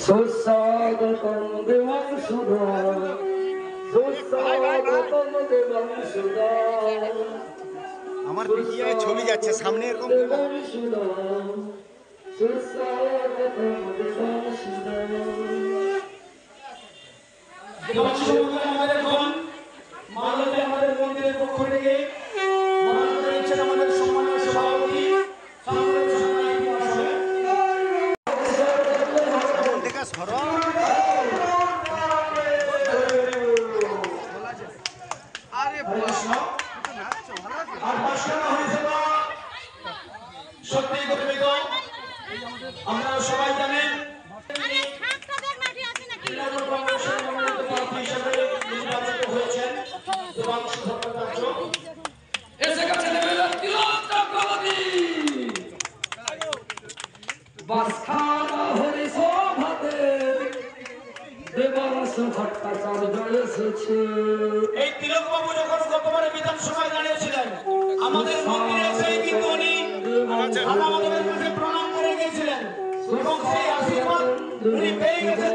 সুস্বাগতম দেবাংশুধা, সুস্বাগতম দেবাংশুধা। আমার পিছিয়ে ছবি যাচ্ছে সামনে এরকম দেবাংশুধা, সুস্বাগতম দেবাংশুধা। আমাদের এখন মালদে আমাদের মন্দিরের পক্ষ থেকে বরণ করে নিচ্ছেন আমাদের সম্মানীয় সভাপতি সত্যি গর্বিত। আপনারা সবাই জানেন এই তিলক বাবু যখন গতবারে বিধানসভায় দাঁড়িয়েছিলেন আমাদের মন্দিরে এসে কিন্তু উনি আমাদের কাছে প্রণাম করে গিয়েছিলেন এবং সেই আশীর্বাদ উনি পেয়ে গেছেন।